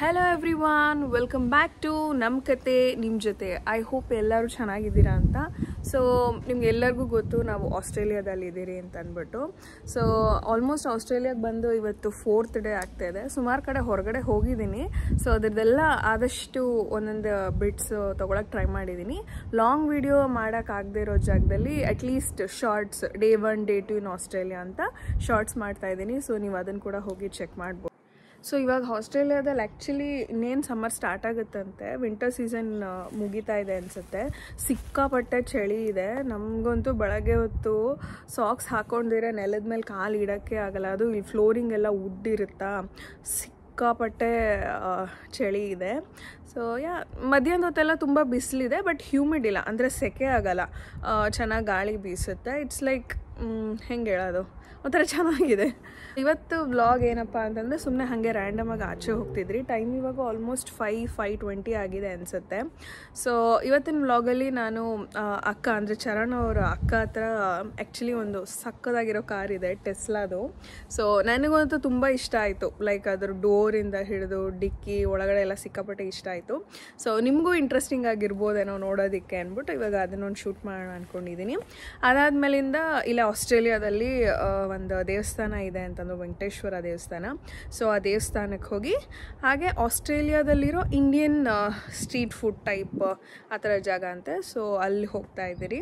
Hello everyone, welcome back to ನಮ್ಮ ಕತೆ ನಿಮ್ಮ ಜೊತೆ. ಐ ಹೋಪ್ ಎಲ್ಲರೂ ಚೆನ್ನಾಗಿದ್ದೀರಾ ಅಂತ. ಸೊ ನಿಮ್ಗೆ ಎಲ್ಲರಿಗೂ ಗೊತ್ತು ನಾವು ಆಸ್ಟ್ರೇಲಿಯಾದಲ್ಲಿ ಇದ್ದೀರಿ ಅಂತ ಅಂದ್ಬಿಟ್ಟು. ಸೊ ಆಲ್ಮೋಸ್ಟ್ ಆಸ್ಟ್ರೇಲಿಯಾಗೆ ಬಂದು ಇವತ್ತು 4th ಡೇ ಆಗ್ತಾ ಇದೆ. ಸುಮಾರು ಕಡೆ ಹೊರಗಡೆ ಹೋಗಿದ್ದೀನಿ. ಸೊ ಅದ್ರದ್ದೆಲ್ಲ ಆದಷ್ಟು ಒಂದೊಂದು ಬಿಟ್ಸ್ ತೊಗೊಳಕ್ಕೆ ಟ್ರೈ ಮಾಡಿದ್ದೀನಿ. ಲಾಂಗ್ ವಿಡಿಯೋ ಮಾಡೋಕ್ಕಾಗದೇ ಇರೋ ಜಾಗದಲ್ಲಿ at least shorts day 1 day 2 in Australia ಅಂತ ಶಾರ್ಟ್ಸ್ ಮಾಡ್ತಾ ಇದ್ದೀನಿ. ಸೊ ನೀವು ಅದನ್ನು ಕೂಡ ಹೋಗಿ ಚೆಕ್ ಮಾಡ್ಬೋದು. ಸೊ ಇವಾಗ ಆಸ್ಟ್ರೇಲಿಯಾದಲ್ಲಿ ಆ್ಯಕ್ಚುಲಿ ಇನ್ನೇನು ಸಮ್ಮರ್ ಸ್ಟಾರ್ಟ್ ಆಗುತ್ತಂತೆ. ವಿಂಟರ್ ಸೀಸನ್ ಮುಗಿತಾ ಇದೆ ಅನಿಸುತ್ತೆ. ಸಿಕ್ಕಾಪಟ್ಟೆ ಚಳಿ ಇದೆ. ನಮಗಂತೂ ಬೆಳಗ್ಗೆ ಹೊತ್ತು ಸಾಕ್ಸ್ ಹಾಕ್ಕೊಂಡಿದ್ರೆ ನೆಲದ ಮೇಲೆ ಕಾಲು ಇಡೋಕ್ಕೆ ಆಗಲ್ಲ. ಅದು ಇಲ್ಲಿ ಫ್ಲೋರಿಂಗ್ ಎಲ್ಲ ವುಡ್ ಇರುತ್ತಾ, ಸಿಕ್ಕಾಪಟ್ಟೆ ಚಳಿ ಇದೆ. ಸೊ ಮಧ್ಯಾಹ್ನದ ಹೊತ್ತೆಲ್ಲ ತುಂಬ ಬಿಸಿಲಿದೆ, ಬಟ್ ಹ್ಯೂಮಿಡ್ ಇಲ್ಲ, ಅಂದರೆ ಸೆಕೆ ಆಗಲ್ಲ, ಚೆನ್ನಾಗಿ ಗಾಳಿ ಬೀಸುತ್ತೆ. ಇಟ್ಸ್ ಲೈಕ್ ಹೆಂಗೆ ಹೇಳೋದು, ಒಂಥರ ಚೆನ್ನಾಗಿದೆ. ಇವತ್ತು ವ್ಲಾಗ್ ಏನಪ್ಪ ಅಂತಂದರೆ ಸುಮ್ಮನೆ ಹಾಗೆ ರ್ಯಾಂಡಮಾಗಿ ಆಚೆ ಹೋಗ್ತಿದ್ರಿ. ಟೈಮ್ ಇವಾಗ ಆಲ್ಮೋಸ್ಟ್ 5:20 ಆಗಿದೆ ಅನಿಸುತ್ತೆ. ಸೊ ಇವತ್ತಿನ ವ್ಲಾಗಲ್ಲಿ ನಾನು ಅಕ್ಕ ಅಂದರೆ ಚರಣ್ ಅವರ ಅಕ್ಕ ಹತ್ರ ಆ್ಯಕ್ಚುಲಿ ಒಂದು ಸಕ್ಕದಾಗಿರೋ ಕಾರ್ ಇದೆ, ಟೆಸ್ಲಾದು. ಸೊ ನನಗಂತೂ ತುಂಬ ಇಷ್ಟ ಆಯಿತು. ಲೈಕ್ ಅದ್ರ ಡೋರಿಂದ ಹಿಡಿದು ಡಿಕ್ಕಿ ಒಳಗಡೆ ಎಲ್ಲ ಸಿಕ್ಕಾಪಟ್ಟೆ ಇಷ್ಟ ಆಯಿತು. ಸೊ ನಿಮಗೂ ಇಂಟ್ರೆಸ್ಟಿಂಗ್ ಆಗಿರ್ಬೋದೇನೋ ನೋಡೋದಕ್ಕೆ ಅಂದ್ಬಿಟ್ಟು ಇವಾಗ ಅದನ್ನೊಂದು ಶೂಟ್ ಮಾಡೋಣ ಅಂದ್ಕೊಂಡಿದ್ದೀನಿ. ಅದಾದಮೇಲಿಂದ ಇಲ್ಲ ಆಸ್ಟ್ರೇಲಿಯಾದಲ್ಲಿ ಒಂದು ದೇವಸ್ಥಾನ ಇದೆ ಅಂತಂದು, ವೆಂಕಟೇಶ್ವರ ದೇವಸ್ಥಾನ. ಸೊ ಆ ದೇವಸ್ಥಾನಕ್ಕೆ ಹೋಗಿ ಹಾಗೆ ಆಸ್ಟ್ರೇಲಿಯಾದಲ್ಲಿರೋ ಇಂಡಿಯನ್ ಸ್ಟ್ರೀಟ್ ಫುಡ್ ಟೈಪ್ ಆ ಥರ ಜಾಗ ಅಂತೆ. ಸೊ ಅಲ್ಲಿ ಹೋಗ್ತಾ ಇದ್ದೀರಿ.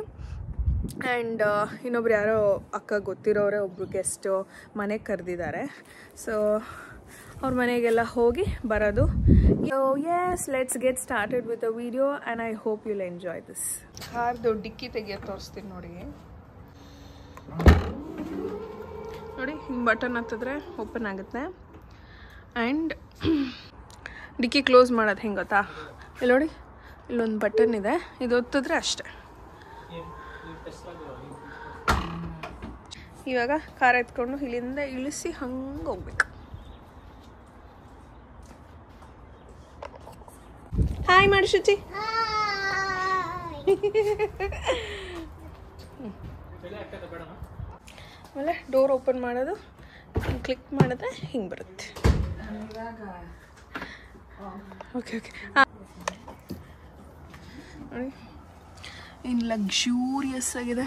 ಆ್ಯಂಡ್ ಇನ್ನೊಬ್ರು ಯಾರೋ ಅಕ್ಕ ಗೊತ್ತಿರೋರೇ ಒಬ್ಬರು ಗೆಸ್ಟು ಮನೆಗೆ ಕರೆದಿದ್ದಾರೆ. ಸೊ ಅವ್ರ ಮನೆಗೆಲ್ಲ ಹೋಗಿ ಬರೋದು. Yes, let's get started with a video and I hope you'll enjoy this. ಕಾರ್ದು ಡಿಕ್ಕಿ ತೆಗಿಯೋದು ತೋರಿಸ್ತೀನಿ ನೋಡಿ. ನೋಡಿ, ಹಿಂಗೆ ಬಟನ್ ಹತ್ತಿದ್ರೆ ಓಪನ್ ಆಗುತ್ತೆ. ಆ್ಯಂಡ್ ಡಿಕ್ಕಿ ಕ್ಲೋಸ್ ಮಾಡೋದು ಹೆಂಗೆ ಗೊತ್ತಾ, ಇಲ್ಲಿ ನೋಡಿ, ಇಲ್ಲೊಂದು ಬಟನ್ ಇದೆ, ಇದು ಒತ್ತಿದ್ರೆ ಅಷ್ಟೆ. ಇವಾಗ ಕಾರ್ ಎತ್ಕೊಂಡು ಇಲ್ಲಿಂದ ಇಳಿಸಿ ಹಂಗೆ ಹೋಗ್ಬೇಕು. ಹಾಯ್ ಮಾಡಿ ಶುಚಿ. ಆಮೇಲೆ ಡೋರ್ ಓಪನ್ ಮಾಡೋದು, ಕ್ಲಿಕ್ ಮಾಡಿದ್ರೆ ಹಿಂಗೆ ಬರುತ್ತೆ. ಓಕೆ ಓಕೆ ನೋಡಿ, ಇನ್ನು ಲಕ್ಸುರಿಯಸ್ ಆಗಿದೆ.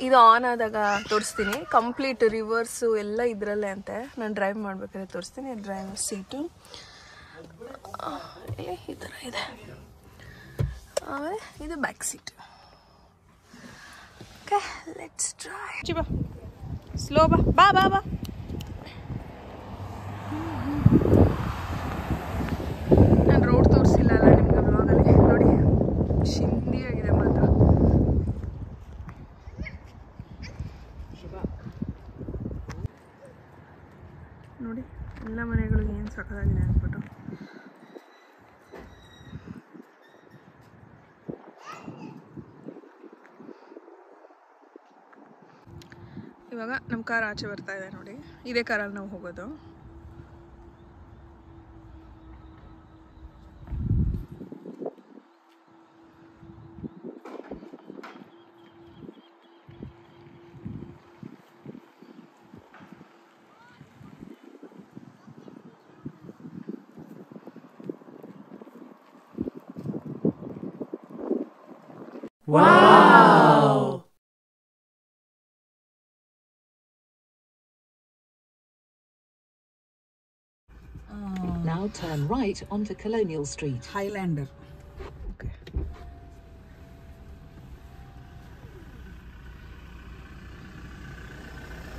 ಇದು ಆನ್ ಆದಾಗ ತೋರಿಸ್ತೀನಿ. ಕಂಪ್ಲೀಟ್ ರಿವರ್ಸು ಎಲ್ಲ ಇದರಲ್ಲೇ ಅಂತೆ. ನಾನು ಡ್ರೈವ್ ಮಾಡ್ಬೇಕಾದ್ರೆ ತೋರಿಸ್ತೀನಿ. ಡ್ರೈವರ್ ಸೀಟು ಈ ಥರ ಇದೆ. ಆಮೇಲೆ ಇದು back seat. Okay, let's try. ಬಾ, ಸ್ಲೋ ಬಾ ಬಾ ಬಾ ಬಾ. ನಾನು ರೋಡ್ ತೋರಿಸಿಲ್ಲ ಅಲ್ಲ ನಿಮ್ಗೆ ವ್ಲಾಗಲ್ಲಿ. ನೋಡಿ, ಶಿಂದಿಯಾಗಿದೆ ಮಾತ್ರ. ನೋಡಿ ಎಲ್ಲ ಮನೆಗಳಿಗೆ ಏನು ಸಕ್ಕದಾಗಿದೆ ಅಂದ್ಬಿಟ್ಟು. ಇವಾಗ ನಮ್ಮ ಕಾರ್ ಆಚೆ ಬರ್ತಾ ಇದೆ ನೋಡಿ. ಇದೇ ಕಾರಲ್ಲಿ ನಾವು ಹೋಗೋದು. Wow! Now turn right onto Colonial Street. Highlander. Okay.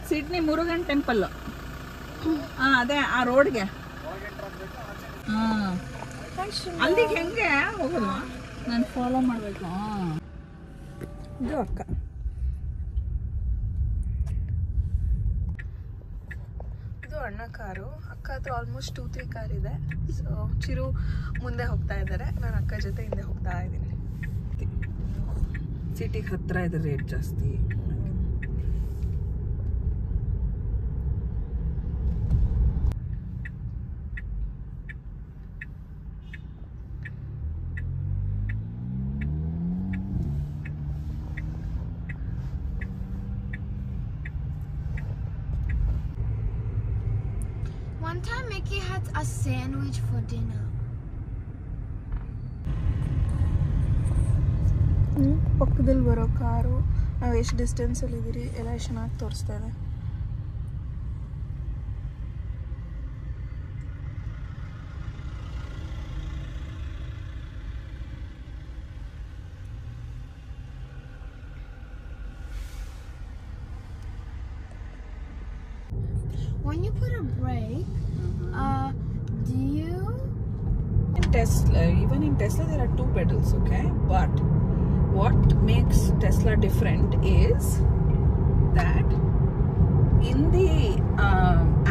Sydney Murugan temple. ಅದೇ ಆ ರೋಡ್ಗೆ. ಅಲ್ಲಿಗೆ ಹೆಂಗೆ ಹೋಗೋದು? ನಾನು ಫಾಲೋ ಮಾಡಬೇಕು. ಇದು ಅಕ್ಕ. ಇದು ಅಣ್ಣ ಕಾರು. ಅಕ್ಕ ಹತ್ರ ಆಲ್ಮೋಸ್ಟ್ 2-3 ಕಾರ್ ಇದೆ. ಸೊ ಚಿರು ಮುಂದೆ ಹೋಗ್ತಾ ಇದ್ದಾರೆ, ನಾನು ಅಕ್ಕ ಜೊತೆ ಹಿಂದೆ ಹೋಗ್ತಾ ಇದ್ದೀನಿ. ಸಿಟಿಗೆ ಹತ್ತಿರ ಇದೆ, ರೇಟ್ ಜಾಸ್ತಿ. One time Mickey had a sandwich for dinner. ಪಕ್ಕದಲ್ಲಿ ಬರೋ ಕಾರು, ನಾವು ಎಷ್ಟು ಡಿಸ್ಟೆನ್ಸಲ್ಲಿ ಇದ್ದೀರಿ ಎಲ್ಲ ಚೆನ್ನಾಗಿ ತೋರಿಸ್ತಾ ಇದೆ. When you put a brake, do you? In Tesla, even in Tesla, there are 2 pedals, okay? But what makes Tesla different is that in the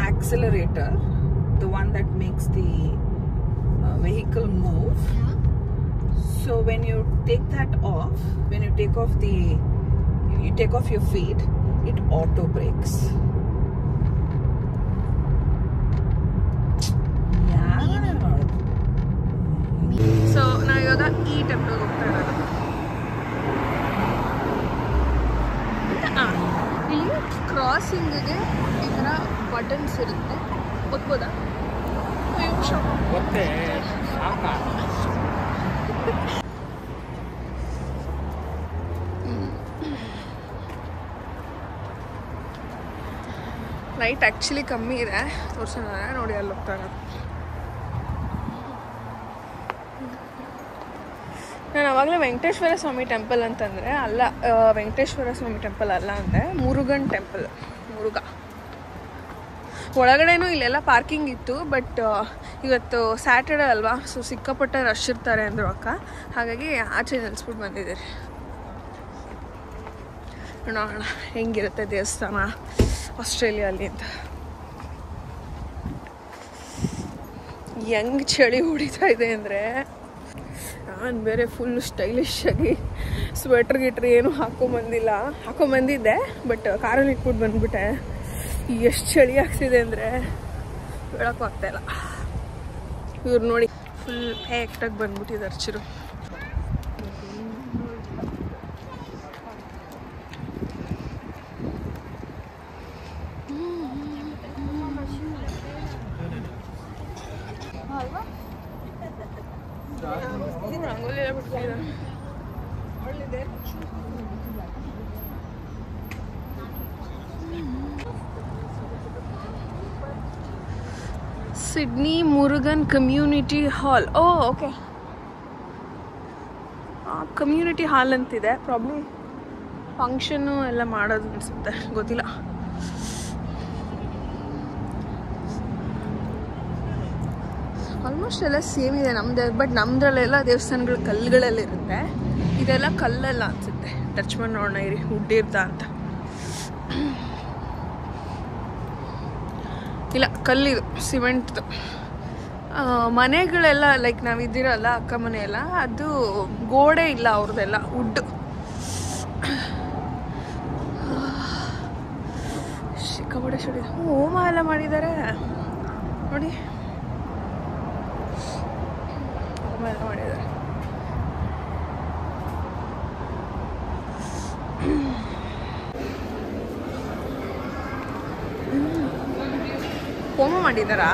accelerator, the one that makes the vehicle move, Yeah. so when you take that off, when you take off your feet, it auto brakes. So ನಾವು ಇವಾಗ ಈ ಟೆಂಪಲ್ಗೆ ಹೋಗ್ತಾ ಇರೋದು. ಇಲ್ಲಿ ಕ್ರಾಸಿಂಗಿಗೆ ಈ ಥರ buttons ಇರುತ್ತೆ, ಒತ್ಬೋದಾ? ಲೈಟ್ ಆ್ಯಕ್ಚುಲಿ ಕಮ್ಮಿ ಇದೆ, ತೋರ್ಸೋಣ ನೋಡಿ ಅಲ್ಲಿ ಹೋಗ್ತಾ ಇರೋದು. ನಾನು ಆವಾಗಲೇ ವೆಂಕಟೇಶ್ವರ ಸ್ವಾಮಿ ಟೆಂಪಲ್ ಅಂತಂದರೆ ಅಲ್ಲ, ವೆಂಕಟೇಶ್ವರ ಸ್ವಾಮಿ ಟೆಂಪಲ್ ಅಲ್ಲ ಅಂದರೆ ಮುರುಗನ್ ಟೆಂಪಲ್, ಮುರುಘ. ಒಳಗಡೆನೂ ಇಲ್ಲೆಲ್ಲ ಪಾರ್ಕಿಂಗ್ ಇತ್ತು, ಬಟ್ ಇವತ್ತು ಸ್ಯಾಟರ್ಡೆ ಅಲ್ವಾ, ಸೊ ಸಿಕ್ಕಾಪಟ್ಟೆ ರಶ್ ಇರ್ತಾರೆ ಅಂದರು ಅಕ್ಕ, ಹಾಗಾಗಿ ಆಚೆ ನಿಲ್ಲಿಸ್ಬಿಟ್ಟು ಬಂದಿದ್ದೀರಿ. ನೋಡೋಣ ಹೆಂಗಿರುತ್ತೆ ದೇವಸ್ಥಾನ ಆಸ್ಟ್ರೇಲಿಯಲ್ಲಿ ಅಂತ. ಹೆಂಗೆ ಚಳಿ ಹೊಡಿತಾ ಇದೆ ಅಂದರೆ, ನಾನು ಬೇರೆ ಫುಲ್ ಸ್ಟೈಲಿಶ್ ಆಗಿ ಸ್ವೆಟ್ರ್ ಗಿಟ್ರ್ ಏನು ಹಾಕೊಂಬಂದಿದ್ದೆ, ಬಟ್ ಕಾರಲ್ಲಿ ಇಟ್ಬಿಟ್ಟು ಬಂದ್ಬಿಟ್ಟೆ. ಎಷ್ಟು ಚಳಿ ಆಗ್ತಿದೆ ಅಂದರೆ ಹೇಳೋಕ್ಕೂ ಆಗ್ತಾಯಿಲ್ಲ. ಇವ್ರು ನೋಡಿ ಫುಲ್ ಪ್ಯಾಕ್ಟಾಗಿ ಬಂದ್ಬಿಟ್ಟಿದ್ದಾರೆ ಚಿರು. ರಂಗೋಲಿ ಎಲ್ಲ ಬಿಟ್ಟಿದ್ದಾರೆ. ಸಿಡ್ನಿ ಮುರುಗನ್ ಕಮ್ಯುನಿಟಿ ಹಾಲ್. ಓಕೆ, ಕಮ್ಯುನಿಟಿ ಹಾಲ್ ಅಂತಿದೆ. ಪ್ರಾಬ್ಲಿ ಫಂಕ್ಷನ್ನು ಎಲ್ಲ ಮಾಡೋದು ಅನಿಸುತ್ತೆ, ಗೊತ್ತಿಲ್ಲ. ಆಲ್ಮೋಸ್ಟ್ ಎಲ್ಲ ಸೇಮ್ ಇದೆ ನಮ್ಮದೇ, ಬಟ್ ನಮ್ಮದ್ರಲ್ಲೆಲ್ಲ ದೇವಸ್ಥಾನಗಳು ಕಲ್ಲುಗಳಲ್ಲಿರುತ್ತೆ, ಇದೆಲ್ಲ ಕಲ್ಲಲ್ಲ ಅನಿಸುತ್ತೆ. ಟಚ್ ಮಾಡಿ ನೋಡೋಣ ಇರಿ, ಹುಡ್ಡಿರ್ದ ಅಂತ. ಇಲ್ಲ, ಕಲ್ಲಿದು, ಸಿಮೆಂಟ್ದು. ಮನೆಗಳೆಲ್ಲ ಲೈಕ್ ನಾವಿದ್ದೀರಲ್ಲ ಅಕ್ಕ ಮನೆಯೆಲ್ಲ, ಅದು ಗೋಡೆ ಇಲ್ಲ ಅವ್ರದ್ದೆಲ್ಲ ವುಡ್. ಸಿಕ್ಕಾಪಟ್ಟೆ ಚಳಿ. ಹೋಮ ಎಲ್ಲ ಮಾಡಿದ್ದಾರೆ ನೋಡಿ, ಹೋಮ ಎಲ್ಲ ಮಾಡಿದ್ದಾರೆ. ಹೋಮ ಮಾಡಿದ್ದಾರಾ?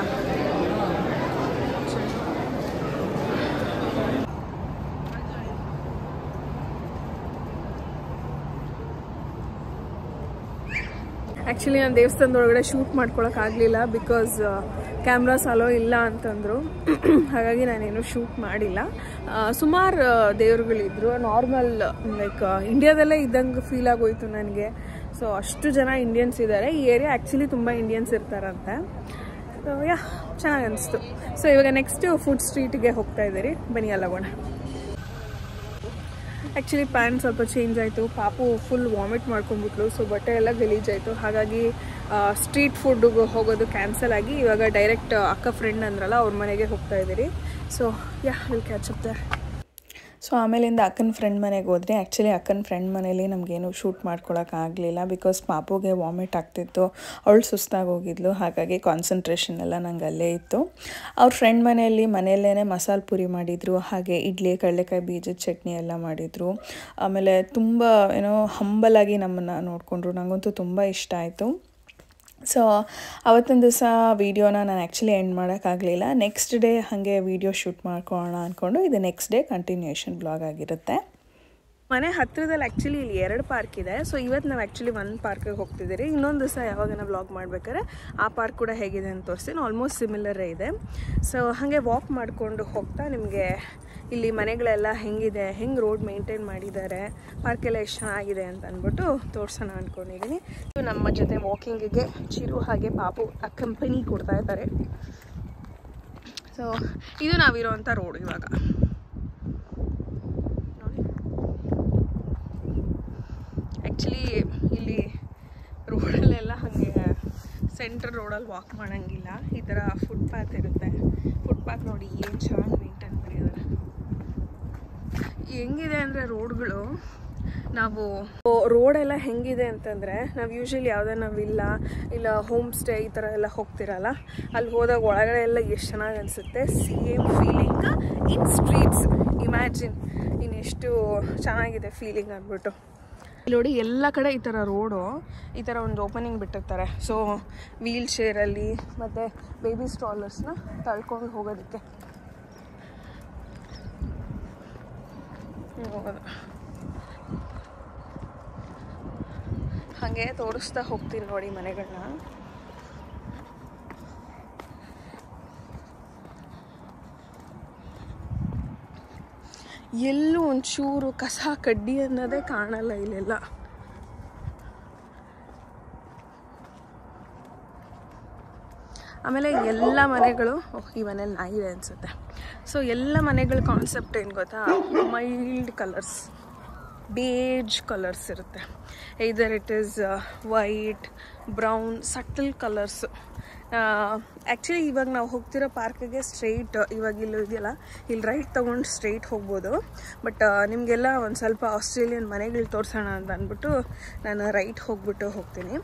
ಆ್ಯಕ್ಚುಲಿ ನಾನು ದೇವಸ್ಥಾನದೊಳಗಡೆ ಶೂಟ್ ಮಾಡ್ಕೊಳಕ್ಕಾಗಲಿಲ್ಲ, ಬಿಕಾಸ್ ಕ್ಯಾಮ್ರಾಸ್ ಅಲೋ ಇಲ್ಲ ಅಂತಂದರು. ಹಾಗಾಗಿ ನಾನೇನು ಶೂಟ್ ಮಾಡಿಲ್ಲ. ಸುಮಾರು ದೇವರುಗಳಿದ್ರು, ನಾರ್ಮಲ್ ಲೈಕ್ ಇಂಡಿಯಾದಲ್ಲೇ ಇದ್ದಂಗೆ ಫೀಲ್ ಆಗೋಯ್ತು ನನಗೆ. ಸೊ ಅಷ್ಟು ಜನ ಇಂಡಿಯನ್ಸ್ ಇದ್ದಾರೆ. ಈ ಏರಿಯಾ ಆ್ಯಕ್ಚುಲಿ ತುಂಬ ಇಂಡಿಯನ್ಸ್ ಇರ್ತಾರಂತೆ. ಸೊ ಚೆನ್ನಾಗಿ ಅನಿಸ್ತು. ಸೊ ಇವಾಗ ನೆಕ್ಸ್ಟು ಫುಡ್ ಸ್ಟ್ರೀಟ್ಗೆ ಹೋಗ್ತಾ ಇದ್ದೀರಿ, ಬನ್ನಿ ಅಲ್ಲಗೋಣ. ಆ್ಯಕ್ಚುಲಿ ಪ್ಯಾನ್ ಸ್ವಲ್ಪ ಚೇಂಜ್ ಆಯಿತು, ಪಾಪು ಫುಲ್ ವಾಮಿಟ್ ಮಾಡ್ಕೊಂಡ್ಬಿಟ್ಲು. ಸೊ ಬಟ್ಟೆ ಎಲ್ಲ ಗಲೀಜಾಯಿತು, ಹಾಗಾಗಿ ಸ್ಟ್ರೀಟ್ ಫುಡ್ಗೆ ಹೋಗೋದು ಕ್ಯಾನ್ಸಲ್ ಆಗಿ ಇವಾಗ ಡೈರೆಕ್ಟ್ ಅಕ್ಕ ಫ್ರೆಂಡ್ ಅಂದ್ರಲ್ಲ ಅವ್ರ ಮನೆಗೆ ಹೋಗ್ತಾ ಇದ್ದೀರಿ. So will catch up there. So ಆಮೇಲಿಂದ ಅಕ್ಕನ ಫ್ರೆಂಡ್ ಮನೆಗೆ ಹೋದರೆ, ಆ್ಯಕ್ಚುಲಿ ಅಕ್ಕನ ಫ್ರೆಂಡ್ ಮನೇಲಿ ನಮಗೇನು ಶೂಟ್ ಮಾಡ್ಕೊಳಕ್ಕಾಗಲಿಲ್ಲ, ಬಿಕಾಸ್ ಪಾಪುಗೆ ವಾಮಿಟ್ ಆಗ್ತಿತ್ತು, ಅವಳು ಸುಸ್ತಾಗಿ ಹೋಗಿದ್ಲು. ಹಾಗಾಗಿ ಕಾನ್ಸಂಟ್ರೇಷನ್ ಎಲ್ಲ ನಂಗೆ ಅಲ್ಲೇ ಇತ್ತು. ಅವ್ರ ಫ್ರೆಂಡ್ ಮನೆಯಲ್ಲೇ ಮಸಾಲೆ ಪುರಿ ಮಾಡಿದರು, ಹಾಗೆ ಇಡ್ಲಿ, ಕಡಲೆಕಾಯಿ ಬೀಜದ ಚಟ್ನಿ ಎಲ್ಲ ಮಾಡಿದರು. ಆಮೇಲೆ ತುಂಬ ಹಂಬಲಾಗಿ ನಮ್ಮನ್ನು ನೋಡಿಕೊಂಡ್ರು. ನನಗಂತೂ ತುಂಬ ಇಷ್ಟ ಆಯಿತು. ಸೊ ಅವತ್ತೊಂದು ದಿವಸ ವೀಡಿಯೋನ ನಾನು ಆ್ಯಕ್ಚುಲಿ ಎಂಡ್ ಮಾಡೋಕ್ಕಾಗಲಿಲ್ಲ. ನೆಕ್ಸ್ಟ್ ಡೇ ಹಾಗೆ ವೀಡಿಯೋ ಶೂಟ್ ಮಾಡ್ಕೊಳ್ಳೋಣ ಅಂದ್ಕೊಂಡು ಇದು ನೆಕ್ಸ್ಟ್ ಡೇ ಕಂಟಿನ್ಯೂಯೇಷನ್ ಬ್ಲಾಗ್ ಆಗಿರುತ್ತೆ. ಮನೆ ಹತ್ತಿರದಲ್ಲಿ ಆ್ಯಕ್ಚುಲಿ ಇಲ್ಲಿ 2 ಪಾರ್ಕ್ ಇದೆ. ಸೊ ಇವತ್ತು ನಾವು ಆ್ಯಕ್ಚುಲಿ ಒಂದು ಪಾರ್ಕಿಗೆ ಹೋಗ್ತಿದ್ದೀರಿ. ಇನ್ನೊಂದು ದಿವಸ ಯಾವಾಗ ನಾವು ವ್ಲಾಗ್ ಮಾಡ್ಬೇಕಾದ್ರೆ ಆ ಪಾರ್ಕ್ ಕೂಡ ಹೇಗಿದೆ ಅಂತ ತೋರಿಸ್ತೀನಿ. ಆಲ್ಮೋಸ್ಟ್ ಸಿಮಿಲರೇ ಇದೆ. ಸೊ ಹಾಗೆ ವಾಕ್ ಮಾಡಿಕೊಂಡು ಹೋಗ್ತಾ ನಿಮಗೆ ಇಲ್ಲಿ ಮನೆಗಳೆಲ್ಲ ಹೆಂಗಿದೆ, ಹೆಂಗೆ ರೋಡ್ ಮೇಂಟೈನ್ ಮಾಡಿದ್ದಾರೆ, ಪಾರ್ಕೆಲ್ಲ ಎಷ್ಟು ಚೆನ್ನಾಗಿದೆ ಅಂತ ಅಂದ್ಬಿಟ್ಟು ತೋರಿಸೋಣ ಅಂದ್ಕೊಂಡಿದ್ದೀನಿ. ನಮ್ಮ ಜೊತೆ ವಾಕಿಂಗಿಗೆ ಚಿರು ಹಾಗೆ ಪಾಪು ಕಂಪನಿ ಕೊಡ್ತಾ ಇದ್ದಾರೆ. ಸೊ ಇದು ನಾವಿರೋವಂಥ ರೋಡ್ ಇವಾಗ. ಆ್ಯಕ್ಚುಲಿ ಇಲ್ಲಿ ರೋಡಲ್ಲೆಲ್ಲ ಹಾಗೆ ಸೆಂಟ್ರ್ ರೋಡಲ್ಲಿ ವಾಕ್ ಮಾಡೋಂಗಿಲ್ಲ. ಈ ಥರ ಫುಟ್ಪಾತ್ ಇರುತ್ತೆ. ಫುಟ್ಪಾತ್ ನೋಡಿ ಏನು ಚೆನ್ನಾಗಿ ಮೇಂಟೈನ್ ಮಾಡಿದ್ದಾರೆ. ಹೆಂಗಿದೆ ಅಂದರೆ ರೋಡ್ಗಳು, ನಾವು ರೋಡೆಲ್ಲ ಹೆಂಗಿದೆ ಅಂತಂದರೆ ನಾವು ಯೂಶ್ವಲಿ ಯಾವುದನ್ನ ವಿಲ್ಲ ಇಲ್ಲ ಹೋಮ್ ಸ್ಟೇ ಈ ಥರ ಎಲ್ಲ ಹೋಗ್ತಿರಲ್ಲ, ಅಲ್ಲಿ ಹೋದಾಗ ಒಳಗಡೆ ಎಲ್ಲ ಎಷ್ಟು ಚೆನ್ನಾಗಿ ಅನಿಸುತ್ತೆ. ಸೇಮ್ ಫೀಲಿಂಗ್ ಇನ್ ಸ್ಟ್ರೀಟ್ಸ್. ಇಮ್ಯಾಜಿನ್ ಇನ್ನೆಷ್ಟು ಚೆನ್ನಾಗಿದೆ ಫೀಲಿಂಗ್ ಅಂದ್ಬಿಟ್ಟು. ನೋಡಿ ಎಲ್ಲ ಕಡೆ ಈ ಥರ ರೋಡು ಈ ಥರ ಒಂದು ಓಪನಿಂಗ್ ಬಿಟ್ಟಿರ್ತಾರೆ. ಸೊ ವೀಲ್ ಚೇರಲ್ಲಿ ಮತ್ತು ಬೇಬಿ ಸ್ಟ್ರಾಲರ್ಸ್ನ ತಳ್ಕೊಂಡು ಹೋಗೋದಕ್ಕೆ ಹೋಗೋದು. ಹಾಗೆ ತೋರಿಸ್ತಾ ಹೋಗ್ತೀನಿ ನೋಡಿ ಮನೆಗಳನ್ನ. ಎಲ್ಲೂ ಒಂಚೂರು ಕಸ ಕಡ್ಡಿ ಅನ್ನೋದೇ ಕಾಣಲ್ಲ ಇಲ್ಲೆಲ್ಲ. ಆಮೇಲೆ ಎಲ್ಲ ಮನೆಗಳು, ಈ ಮನೇಲಿ ನಾಯಿದೆ ಅನಿಸುತ್ತೆ. ಸೊ ಎಲ್ಲ ಮನೆಗಳ ಕಾನ್ಸೆಪ್ಟ್ ಏನು ಗೊತ್ತಾ, ಮೈಲ್ಡ್ ಕಲರ್ಸ್, ಬೇಜ್ ಕಲರ್ಸ್ ಇರುತ್ತೆ. Either it is white, brown, subtle colours. Actually ಇವಾಗ ನಾವು ಹೋಗ್ತಿರೋ ಪಾರ್ಕಿಗೆ ಸ್ಟ್ರೈಟ್, ಇವಾಗ ಇಲ್ಲಿ ಇದೆಯಲ್ಲ ಇಲ್ಲಿ ರೈಟ್ ತೊಗೊಂಡು ಸ್ಟ್ರೈಟ್ ಹೋಗ್ಬೋದು. ಬಟ್ ನಿಮಗೆಲ್ಲ ಒಂದು ಸ್ವಲ್ಪ ಆಸ್ಟ್ರೇಲಿಯನ್ ಮನೆಗಳು ತೋರಿಸೋಣ ಅಂತ ಅಂದ್ಬಿಟ್ಟು ನಾನು ರೈಟ್ ಹೋಗ್ತೀನಿ.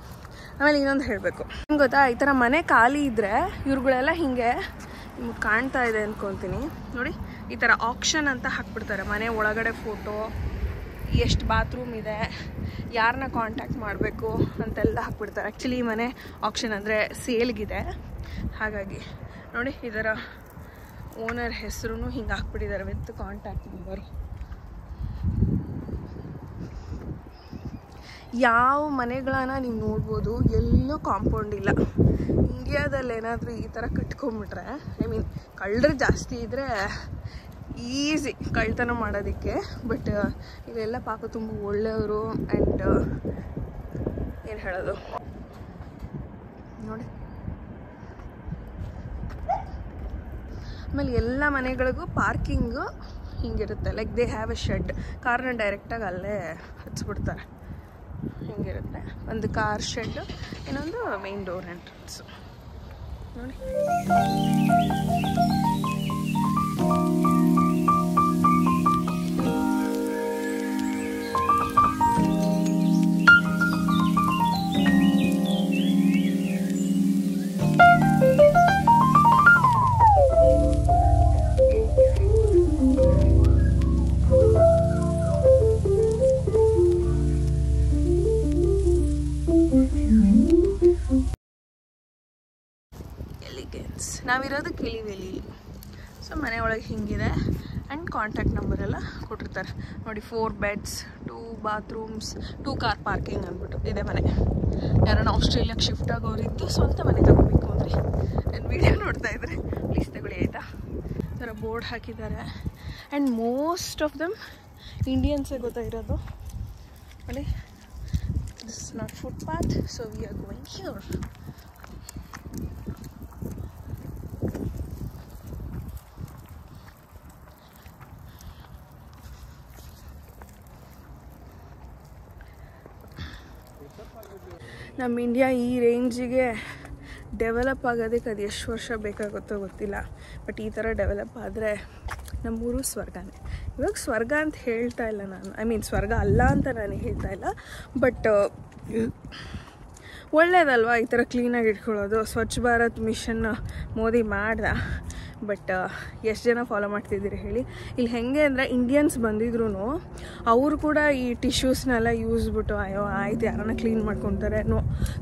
ಆಮೇಲೆ ಇನ್ನೊಂದು ಹೇಳಬೇಕು, ನಿಮ್ಗೆ ಗೊತ್ತಾ, ಈ ಥರ ಮನೆ ಖಾಲಿ ಇದ್ದರೆ ಇವ್ರುಗಳೆಲ್ಲ ಹೀಗೆ ನಿಮ್ಗೆ ಕಾಣ್ತಾ ಇದೆ ಅಂದ್ಕೊತೀನಿ ನೋಡಿ, ಈ ಥರ ಆಕ್ಷನ್ ಅಂತ ಹಾಕ್ಬಿಡ್ತಾರೆ. ಮನೆ ಒಳಗಡೆ ಫೋಟೋ, ಎಷ್ಟು ಬಾತ್ರೂಮ್ ಇದೆ, ಯಾರನ್ನ ಕಾಂಟ್ಯಾಕ್ಟ್ ಮಾಡಬೇಕು ಅಂತೆಲ್ಲ ಹಾಕ್ಬಿಡ್ತಾರೆ. ಆ್ಯಕ್ಚುಲಿ ಈ ಮನೆ ಆಕ್ಷನ್ ಅಂದರೆ ಸೇಲ್ಗಿದೆ. ಹಾಗಾಗಿ ನೋಡಿ ಇದರ ಓನರ್ ಹೆಸರು ಹಿಂಗೆ ಹಾಕ್ಬಿಟ್ಟಿದ್ದಾರೆ ವಿತ್ ಕಾಂಟ್ಯಾಕ್ಟ್ ನಂಬರು. ಯಾವ ಮನೆಗಳನ್ನ ನೀವು ನೋಡ್ಬೋದು, ಎಲ್ಲೂ ಕಾಂಪೌಂಡ್ ಇಲ್ಲ. ಇಂಡಿಯಾದಲ್ಲಿ ಏನಾದರೂ ಈ ಥರ ಕಟ್ಕೊಂಬಿಟ್ರೆ, ಐ ಮೀನ್ ಕಳ್ಳರು ಜಾಸ್ತಿ ಇದ್ದರೆ ಈಸಿ ಕಳ್ತನ ಮಾಡೋದಕ್ಕೆ. ಬಟ್ ಇಲ್ಲೆಲ್ಲ ಪಾಪ ತುಂಬ ಒಳ್ಳೆಯವರು. ಆ್ಯಂಡ್ ಏನು ಹೇಳೋದು ನೋಡಿ, ಆಮೇಲೆ ಎಲ್ಲ ಮನೆಗಳಿಗೂ ಪಾರ್ಕಿಂಗು ಹಿಂಗಿರುತ್ತೆ. Like they have a shed. ಕಾರ್ನ ಡೈರೆಕ್ಟಾಗಿ ಅಲ್ಲೇ ಹಚ್ಬಿಡ್ತಾರೆ. ಹಿಂಗಿರುತ್ತೆ ಒಂದು ಕಾರ್ ಶೆಡ್, ಇನ್ನೊಂದು ಮೇನ್ ಡೋರ್ ಎಂಟ್ರೆನ್ಸು ನೋಡಿ. ನಾವಿರೋದು ಕಿಲಿವೇಲಿ. ಸೊ ಮನೆ ಒಳಗೆ ಹಿಂಗಿದೆ. ಆ್ಯಂಡ್ ಕಾಂಟ್ಯಾಕ್ಟ್ ನಂಬರೆಲ್ಲ ಕೊಟ್ಟಿರ್ತಾರೆ ನೋಡಿ. 4 ಬೆಡ್ಸ್, 2 ಬಾತ್ರೂಮ್ಸ್, 2 ಕಾರ್ ಪಾರ್ಕಿಂಗ್ ಅಂದ್ಬಿಟ್ಟು ಇದೆ ಮನೆ. ಯಾರನ್ನ ಆಸ್ಟ್ರೇಲಿಯಾಗೆ ಶಿಫ್ಟ್ ಆಗೋರಿದ್ದು ಸ್ವಂತ ಮನೆ ತಗೋಬೇಕು ಅಂದರೆ ನನ್ನ ವಿಡಿಯೋ ನೋಡ್ತಾ ಇದ್ರೆ ಪ್ಲೀಸ್ ತಗೊಳ್ಳಿ ಆಯಿತಾ. ಈ ಥರ ಬೋರ್ಡ್ ಹಾಕಿದ್ದಾರೆ. ಆ್ಯಂಡ್ ಮೋಸ್ಟ್ ಆಫ್ ದಮ್ ಇಂಡಿಯನ್ಸೇ ಗೊತ್ತಾಗಿರೋದು ನೋಡಿ. This is not footpath, so we are going here. ನಮ್ಮ ಇಂಡಿಯಾ ಈ ರೇಂಜಿಗೆ ಡೆವಲಪ್ ಆಗೋದಕ್ಕೆ ಅದು ಎಷ್ಟು ವರ್ಷ ಬೇಕಾಗುತ್ತೋ ಗೊತ್ತಿಲ್ಲ. ಬಟ್ ಈ ಥರ ಡೆವಲಪ್ ಆದರೆ ನಮ್ಮೂರು ಸ್ವರ್ಗನೇ. ಇವಾಗ ಸ್ವರ್ಗ ಅಂತ ಹೇಳ್ತಾ ಇಲ್ಲ ನಾನು, ಐ ಮೀನ್ ಸ್ವರ್ಗ ಅಲ್ಲ ಅಂತ ನಾನು ಹೇಳ್ತಾ ಇಲ್ಲ. ಬಟ್ ಒಳ್ಳೇದಲ್ವಾ ಈ ಥರ ಕ್ಲೀನಾಗಿ ಇಟ್ಕೊಳ್ಳೋದು. ಸ್ವಚ್ಛ ಭಾರತ್ ಮಿಷನ್ ಮೋದಿ ಮಾಡ್ದ. ಬಟ್ ಎಷ್ಟು ಜನ ಫಾಲೋ ಮಾಡ್ತಿದ್ದೀರಿ ಹೇಳಿ. ಇಲ್ಲಿ ಹೆಂಗೆ ಅಂದರೆ ಇಂಡಿಯನ್ಸ್ ಬಂದಿದ್ರು ಅವರು ಕೂಡ ಈ ಟಿಶ್ಯೂಸ್ನೆಲ್ಲ ಯೂಸ್ಬಿಟ್ಟು ಅಯ್ಯೋ ಆಯ್ತು ಯಾರನ್ನ ಕ್ಲೀನ್ ಮಾಡ್ಕೊತಾರೆ no.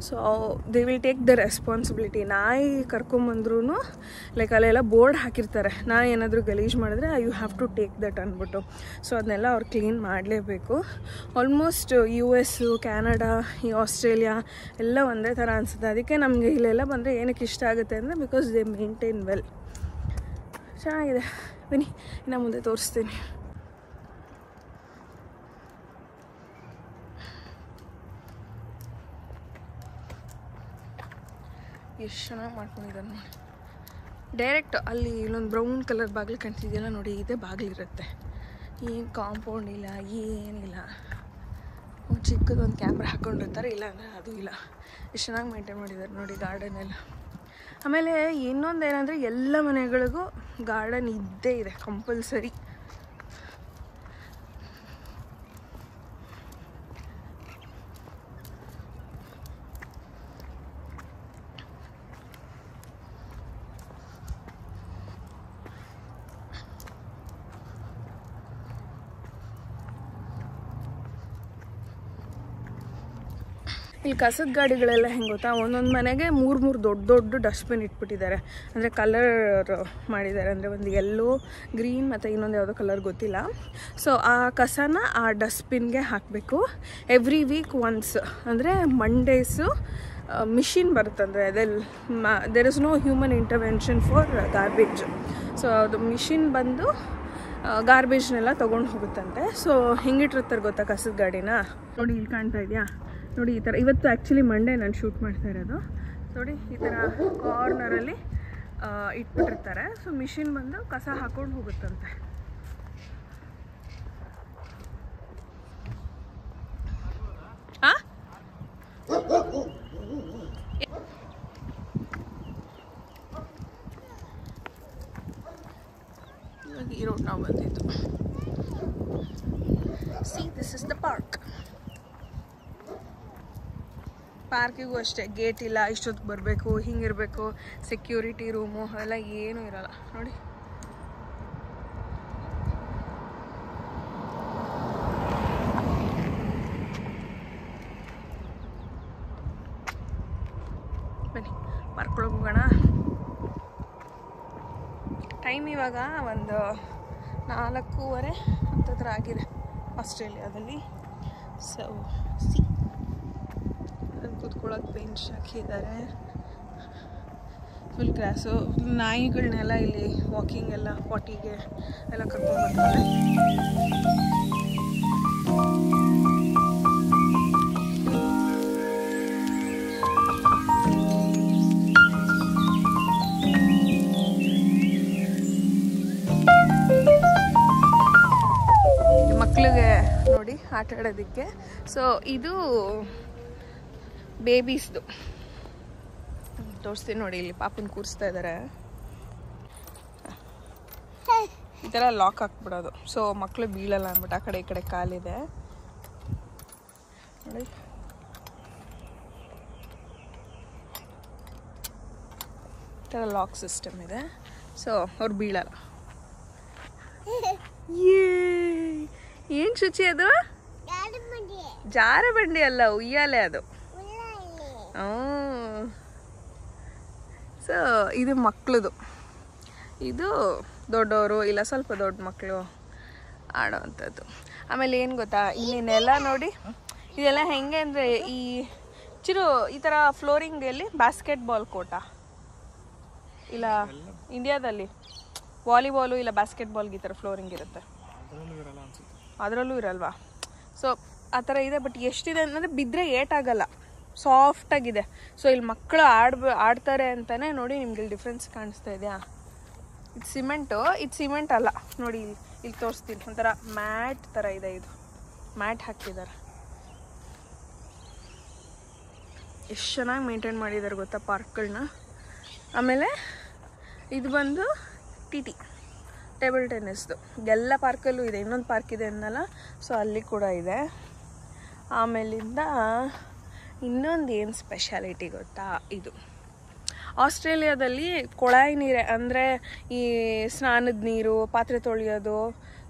So they will take the responsibility. ನಾಯಿ ಕರ್ಕೊಂಬಂದ್ರೂ ಲೈಕ್ ಅಲ್ಲೆಲ್ಲ ಬೋರ್ಡ್ ಹಾಕಿರ್ತಾರೆ, ನಾಯಿ ಏನಾದರೂ ಗಲೀಜು ಮಾಡಿದ್ರೆ you have to take that ಅಂದ್ಬಿಟ್ಟು. ಸೊ ಅದನ್ನೆಲ್ಲ ಅವ್ರು ಕ್ಲೀನ್ ಮಾಡಲೇಬೇಕು. ಆಲ್ಮೋಸ್ಟ್ US, ಕ್ಯಾನಡಾ, ಈ ಆಸ್ಟ್ರೇಲಿಯಾ ಎಲ್ಲ ಒಂದೇ ಥರ ಅನಿಸುತ್ತೆ. ಅದಕ್ಕೆ ನಮಗೆ ಇಲ್ಲೆಲ್ಲ ಬಂದರೆ ಏನಕ್ಕೆ ಇಷ್ಟ ಆಗುತ್ತೆ ಅಂದರೆ ಬಿಕಾಸ್ ದೇ ಮೇಂಟೈನ್ ವೆಲ್. ಚೆನ್ನಾಗಿದೆ, ಬನ್ನಿ ಇನ್ನು ಮುಂದೆ ತೋರಿಸ್ತೀನಿ. ಎಷ್ಟು ಚೆನ್ನಾಗಿ ಮಾಡ್ಕೊಂಡಿದ್ದಾರೆ ನೋಡಿ. ಡೈರೆಕ್ಟ್ ಅಲ್ಲಿ ಇಲ್ಲೊಂದು ಬ್ರೌನ್ ಕಲರ್ ಬಾಗಿಲು ಕಾಣ್ತಿದೆಯಲ್ಲ ನೋಡಿ, ಇದೇ ಬಾಗಿಲಿರುತ್ತೆ. ಏನು ಕಾಂಪೌಂಡ್ ಇಲ್ಲ, ಏನಿಲ್ಲ. ಚಿಕ್ಕದೊಂದು ಕ್ಯಾಮ್ರಾ ಹಾಕ್ಕೊಂಡಿರ್ತಾರೆ, ಇಲ್ಲ ಅಂದರೆ ಅದು ಇಲ್ಲ. ಎಷ್ಟು ಚೆನ್ನಾಗಿ ಮೇಂಟೈನ್ ಮಾಡಿದ್ದಾರೆ ನೋಡಿ ಗಾರ್ಡನೆಲ್ಲ. ಆಮೇಲೆ ಇನ್ನೊಂದು ಏನಂದರೆ ಎಲ್ಲ ಮನೆಗಳಿಗೂ ಗಾರ್ಡನ್ ಇದ್ದೇ ಇದೆ ಕಂಪಲ್ಸರಿ. ಇಲ್ಲಿ ಕಸದ ಗಾಡಿಗಳೆಲ್ಲ ಹೆಂಗೆ ಗೊತ್ತಾ, ಒಂದೊಂದು ಮನೆಗೆ ಮೂರು ದೊಡ್ಡ ದೊಡ್ಡ ಡಸ್ಟ್ಬಿನ್ ಇಟ್ಬಿಟ್ಟಿದ್ದಾರೆ. ಅಂದರೆ ಕಲರ್ ಮಾಡಿದ್ದಾರೆ, ಅಂದರೆ ಒಂದು ಯೆಲ್ಲೋ, ಗ್ರೀನ್ ಮತ್ತು ಇನ್ನೊಂದು ಯಾವುದೋ ಕಲರ್ ಗೊತ್ತಿಲ್ಲ. ಸೊ ಆ ಕಸನ ಆ ಡಸ್ಟ್ಬಿನ್ಗೆ ಹಾಕಬೇಕು ಎವ್ರಿ ವೀಕ್ ಒನ್ಸ್. ಅಂದರೆ ಮಂಡೇಸು ಮಿಷಿನ್ ಬರುತ್ತಂದರೆ ಅದೆಲ್ಲ there is no human intervention for garbage. So ಅದು ಮಿಷಿನ್ ಬಂದು ಗಾರ್ಬೇಜ್ನೆಲ್ಲ ತೊಗೊಂಡು ಹೋಗುತ್ತಂತೆ. ಸೊ ಹೆಂಗಿಟ್ಟಿರ್ತಾರೆ ಗೊತ್ತಾ ಕಸದ ಗಾಡಿನ ನೋಡಿ, ಇಲ್ಲಿ ಕಾಣ್ತಾ ಇದೆಯಾ ನೋಡಿ. ಈ ಥರ ಇವತ್ತು ಆ್ಯಕ್ಚುಲಿ ಮಂಡೇ ನಾನು ಶೂಟ್ ಮಾಡ್ತಾ ಇರೋದು ನೋಡಿ. ಈ ಥರ ಕಾರ್ನರಲ್ಲಿ ಇಟ್ಬಿಟ್ಟಿರ್ತಾರೆ. ಸೊ ಮಿಷಿನ್ ಬಂದು ಕಸ ಹಾಕೊಂಡು ಹೋಗುತ್ತಂತೆ. ಈ ರೋಡ್ ನಾವು ಬಂದಿದ್ದು. See this is the park. ಪಾರ್ಕಿಗೂ ಅಷ್ಟೇ ಗೇಟ್ ಇಲ್ಲ, ಇಷ್ಟೊತ್ತಿಗೆ ಬರಬೇಕು, ಹಿಂಗಿರಬೇಕು, ಸೆಕ್ಯೂರಿಟಿ ರೂಮು ಅವೆಲ್ಲ ಏನೂ ಇರಲ್ಲ ನೋಡಿ. ಬನ್ನಿ ಪಾರ್ಕ್ ಒಳಗೆ ಹೋಗೋಣ. ಟೈಮ್ ಇವಾಗ ಒಂದು 4:30 ಹತ್ತತ್ರ ಆಗಿದೆ ಆಸ್ಟ್ರೇಲಿಯಾದಲ್ಲಿ. ಸೊ ಸಿ ಕೂತ್ಕೊಳ್ಳೋಕೆ ಬೆಂಚ್ ಹಾಕಿದ್ದಾರೆ, ಫುಲ್ ಗ್ರಾಸು. ನಾಯಿಗಳನ್ನೆಲ್ಲ ಇಲ್ಲಿ ವಾಕಿಂಗ್ ಎಲ್ಲ ಪಾಟಿಗೆ ಎಲ್ಲ ಕರ್ಕೊಂಡು ಬರ್ತಾರೆ. ಮಕ್ಕಳಿಗೆ ನೋಡಿ ಆಟ ಆಡೋದಕ್ಕೆ. ಸೊ ಇದು ಬೇಬೀಸ್ದು ತೋರಿಸ್ತೀನಿ ನೋಡಿ. ಇಲ್ಲಿ ಪಾಪನ್ ಕೂರಿಸ್ತಾ ಇದ್ದಾರೆ. ಈ ಥರ ಲಾಕ್ ಹಾಕ್ಬಿಡೋದು, ಸೊ ಮಕ್ಕಳು ಬೀಳಲ್ಲ ಅಂದ್ಬಿಟ್ಟು. ಆ ಕಡೆ ಈ ಕಡೆ ಕಾಲಿದೆ ನೋಡಿ. ಈ ಥರ ಲಾಕ್ ಸಿಸ್ಟಮ್ ಇದೆ, ಸೊ ಅವ್ರು ಬೀಳಲ್ಲ. ಏನು ಶುಚಿ ಅದು? ಜಾರ ಬಂಡಿ ಅಲ್ಲ, ಉಯ್ಯಾಲೆ ಅದು. ಸೊ ಇದು ಮಕ್ಕಳದು, ಇದು ದೊಡ್ಡವರು ಇಲ್ಲ ಸ್ವಲ್ಪ ದೊಡ್ಡ ಮಕ್ಕಳು ಆಡೋವಂಥದ್ದು. ಆಮೇಲೆ ಏನು ಗೊತ್ತಾ, ಇಲ್ಲಿ ನೆಲ ನೋಡಿ, ಇದೆಲ್ಲ ಹೆಂಗೆ ಅಂದರೆ ಈ ಈ ಥರ ಫ್ಲೋರಿಂಗಲ್ಲಿ ಬಾಸ್ಕೆಟ್ಬಾಲ್ ಕೋಟ ಇಲ್ಲ ಇಂಡಿಯಾದಲ್ಲಿ ವಾಲಿಬಾಲು ಇಲ್ಲ ಬಾಸ್ಕೆಟ್ಬಾಲ್ಗೆ ಈ ಥರ ಫ್ಲೋರಿಂಗ್ ಇರುತ್ತೆ, ಅದರಲ್ಲೂ ಇರಲ್ವಾ? ಸೊ ಆ ಥರ ಇದೆ. ಬಟ್ ಎಷ್ಟಿದೆ ಅಂದರೆ ಬಿದ್ದರೆ ಏಟಾಗಲ್ಲ, ಸಾಫ್ಟಾಗಿದೆ. ಸೊ ಇಲ್ಲಿ ಮಕ್ಕಳು ಆಡ್ತಾರೆ ಅಂತಲೇ ನೋಡಿ. ನಿಮ್ಗೆ ಇಲ್ಲಿ ಡಿಫ್ರೆನ್ಸ್ ಕಾಣಿಸ್ತಾ ಇದೆಯಾ? ಇದು ಸಿಮೆಂಟ್ ಅಲ್ಲ ನೋಡಿ. ಇಲ್ಲಿ ತೋರಿಸ್ತೀನಿ, ಒಂಥರ ಮ್ಯಾಟ್ ಥರ ಇದೆ. ಇದು ಮ್ಯಾಟ್ ಹಾಕಿದ್ದಾರೆ. ಎಷ್ಟು ಚೆನ್ನಾಗಿ ಮೇಂಟೈನ್ ಮಾಡಿದ್ದಾರೆ ಗೊತ್ತಾ ಪಾರ್ಕ್ಗಳನ್ನ. ಆಮೇಲೆ ಇದು ಬಂದು TT ಟೇಬಲ್ ಟೆನ್ನಿಸ್ದು. ಎಲ್ಲ ಪಾರ್ಕಲ್ಲೂ ಇದೆ. ಇನ್ನೊಂದು ಪಾರ್ಕ್ ಇದೆ ಅನ್ನಲ್ಲ, ಸೊ ಅಲ್ಲಿ ಕೂಡ ಇದೆ. ಆಮೇಲಿಂದ ಇನ್ನೊಂದು ಏನು ಸ್ಪೆಷಾಲಿಟಿ ಗೊತ್ತಾ, ಇದು ಆಸ್ಟ್ರೇಲಿಯಾದಲ್ಲಿ ಕೊಳಾಯಿ ನೀರೇ, ಅಂದರೆ ಈ ಸ್ನಾನದ ನೀರು, ಪಾತ್ರೆ ತೊಳೆಯೋದು,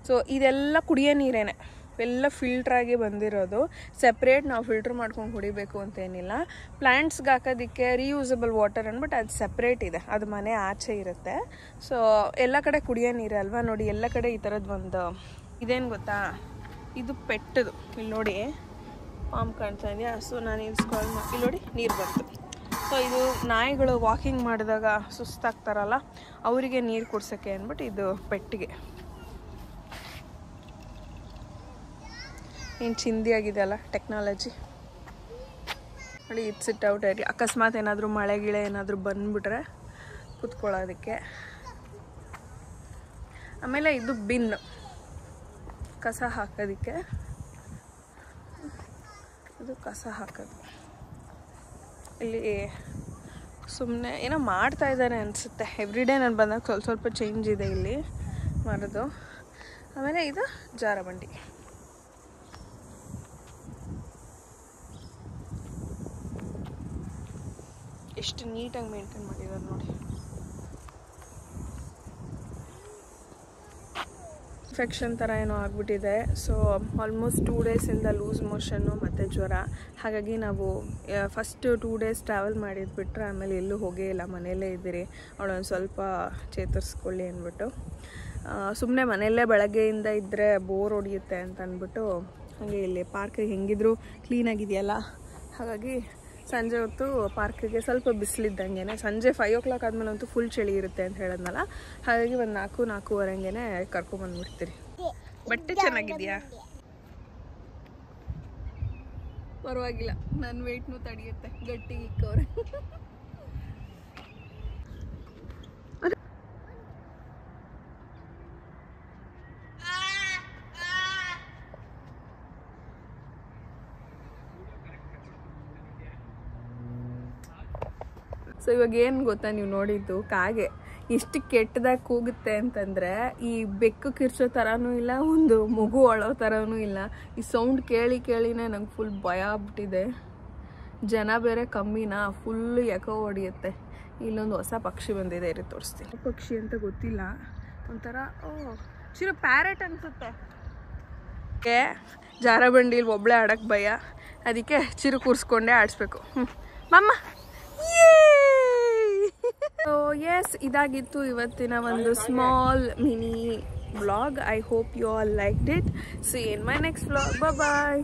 ಸೊ ಇದೆಲ್ಲ ಕುಡಿಯೋ ನೀರೇನೆ, ಎಲ್ಲ ಫಿಲ್ಟ್ರಾಗಿ ಬಂದಿರೋದು. ಸೆಪ್ರೇಟ್ ನಾವು ಫಿಲ್ಟ್ರ್ ಮಾಡ್ಕೊಂಡು ಕುಡಿಬೇಕು ಅಂತೇನಿಲ್ಲ. ಪ್ಲ್ಯಾಂಟ್ಸ್ಗೆ ಹಾಕೋದಕ್ಕೆ ರೀಯೂಸಬಲ್ ವಾಟರ್ ಅಂದ್ಬಿಟ್ಟು ಅದು ಸೆಪ್ರೇಟ್ ಇದೆ, ಅದು ಮನೆ ಆಚೆ ಇರುತ್ತೆ. ಸೊ ಎಲ್ಲ ಕಡೆ ಕುಡಿಯೋ ನೀರೇ ಅಲ್ವಾ. ನೋಡಿ ಎಲ್ಲ ಕಡೆ ಈ ಥರದ್ದು ಒಂದು ಇದೇನು ಗೊತ್ತಾ, ಇದು ಪೆಟ್ಟದು. ಇಲ್ಲಿ ನೋಡಿ ಪಾಮ್ ಕಾಣ್ತಾ ಇದೆಯಾ. ಸೊ ನಾನು ಇಲ್ಲಿ ಸ್ಕ್ರಾಲ್ ಮಾಡಿ ಇಲ್ಲಿ ನೋಡಿ ನೀರು ಬಂತು. ಸೊ ಇದು ನಾಯಿಗಳು ವಾಕಿಂಗ್ ಮಾಡಿದಾಗ ಸುಸ್ತಾಗ್ತಾರಲ್ಲ ಅವರಿಗೆ ನೀರು ಕುಡ್ಸೋಕ್ಕೆ ಅಂದ್ಬಿಟ್ಟು ಇದು ಪೆಟ್ಟಿಗೆ. ಏನು ಚಿಂದಿ ಆಗಿದೆ ಅಲ್ಲ ಟೆಕ್ನಾಲಜಿ. ನೋಡಿ ಇದು ಸಿಟ್ ಔಟ್ ಏರಿಯಾ. ಅಕಸ್ಮಾತ್ ಏನಾದರೂ ಮಳೆ ಗಿಳೆ ಏನಾದರೂ ಬಂದುಬಿಟ್ರೆ ಕೂತ್ಕೊಳ್ಳೋದಕ್ಕೆ. ಆಮೇಲೆ ಇದು ಬಿನ್, ಕಸ ಹಾಕೋದಕ್ಕೆ. ಇದು ಕಸ ಹಾಕೋದು. ಇಲ್ಲಿ ಸುಮ್ಮನೆ ಏನೋ ಮಾಡ್ತಾ ಇದ್ದಾರೆ ಅನಿಸುತ್ತೆ. ಎವ್ರಿಡೇ ನಾನು ಬಂದಾಗ ಸ್ವಲ್ಪ ಸ್ವಲ್ಪ ಚೇಂಜ್ ಇದೆ ಇಲ್ಲಿ ಮಾಡೋದು. ಆಮೇಲೆ ಇದು ಜಾರಬಂಡಿ. ಎಷ್ಟು ನೀಟಾಗಿ ಮೇಂಟೈನ್ ಮಾಡಿದ್ದಾರೆ ನೋಡಿ. ಇನ್ಫೆಕ್ಷನ್ ಥರ ಏನೋ ಆಗಿಬಿಟ್ಟಿದೆ. ಸೊ ಆಲ್ಮೋಸ್ಟ್ 2 ಡೇಸಿಂದ ಲೂಸ್ ಮೋಷನ್ನು ಮತ್ತು ಜ್ವರ. ಹಾಗಾಗಿ ನಾವು ಫಸ್ಟ್ 2 ಡೇಸ್ ಟ್ರಾವೆಲ್ ಮಾಡಿದ್ಬಿಟ್ರೆ ಆಮೇಲೆ ಎಲ್ಲೂ ಹೋಗೇ ಇಲ್ಲ, ಮನೆಯಲ್ಲೇ ಇದ್ದೀರಿ, ಅವಳೊಂದು ಸ್ವಲ್ಪ ಚೇತರಿಸ್ಕೊಳ್ಳಿ ಅಂದ್ಬಿಟ್ಟು. ಸುಮ್ಮನೆ ಮನೆಯಲ್ಲೇ ಬೆಳಗ್ಗೆಯಿಂದ ಇದ್ದರೆ ಬೋರ್ ಹೊಡಿಯುತ್ತೆ ಅಂತ ಅಂದ್ಬಿಟ್ಟು ಹಾಗೆ ಇಲ್ಲಿ ಪಾರ್ಕಿಗೆ ಹೆಂಗಿದ್ರು ಕ್ಲೀನಾಗಿದೆಯಲ್ಲ, ಹಾಗಾಗಿ ಸಂಜೆ ಹೊತ್ತು ಪಾರ್ಕಿಗೆ ಸ್ವಲ್ಪ ಬಿಸಿಲಿದ್ದಂಗೆ, ಸಂಜೆ 5 o'clock ಆದಮೇಲೆ ಅಂತೂ ಫುಲ್ ಚಳಿ ಇರುತ್ತೆ ಅಂತ ಹೇಳಿದ್ನಲ್ಲ, ಹಾಗಾಗಿ ಒಂದು 4-4:15ಗೆ ಕರ್ಕೊಂಬಂದ್ಬಿಡ್ತೀರಿ. ಬಟ್ಟೆ ಚೆನ್ನಾಗಿದೆಯಾ? ಪರವಾಗಿಲ್ಲ, ನನ್ನ ವೆಯ್ಟ್ನೂ ತಡೆಯುತ್ತೆ, ಗಟ್ಟಿಗೆ ಇಕ್ಕವ್ರೆ. ಸೊ ಇವಾಗ ಏನು ಗೊತ್ತಾ, ನೀವು ನೋಡಿದ್ದು ಕಾಗೆ ಎಷ್ಟು ಕೆಟ್ಟದಾಗಿ ಕೂಗುತ್ತೆ ಅಂತಂದರೆ, ಈ ಬೆಕ್ಕು ಕಿರ್ಚೋ ಥರನೂ ಇಲ್ಲ, ಒಂದು ಮಗು ಅಳೋ ಥರನೂ ಇಲ್ಲ. ಈ ಸೌಂಡ್ ಕೇಳಿ ಕೇಳಿನೇ ನಂಗೆ ಫುಲ್ ಭಯ ಆಗ್ಬಿಟ್ಟಿದೆ. ಜನ ಬೇರೆ ಕಮ್ಮಿನಾ, ಫುಲ್ಲು ಎಕೋ ಹೊಡಿಯುತ್ತೆ. ಇಲ್ಲೊಂದು ಹೊಸ ಪಕ್ಷಿ ಬಂದಿದೆ, ಇರಿ ತೋರಿಸ್ತೀನಿ. ಪಕ್ಷಿ ಅಂತ ಗೊತ್ತಿಲ್ಲ, ಒಂಥರ ಚಿರು ಪ್ಯಾರೆಟ್ ಅನಿಸುತ್ತೆ. ಜಾರಬಂಡಿಲಿ ಒಬ್ಬಳೇ ಆಡೋಕ್ಕೆ ಭಯ, ಅದಕ್ಕೆ ಚಿರು ಕೂರಿಸ್ಕೊಂಡೇ ಆಡಿಸ್ಬೇಕು. ಮಮ್ಮ ಸೊ ಎಸ್, ಇದಾಗಿತ್ತು ಇವತ್ತಿನ ಒಂದು small mini vlog. I hope you all liked it. See in my next vlog. Bye.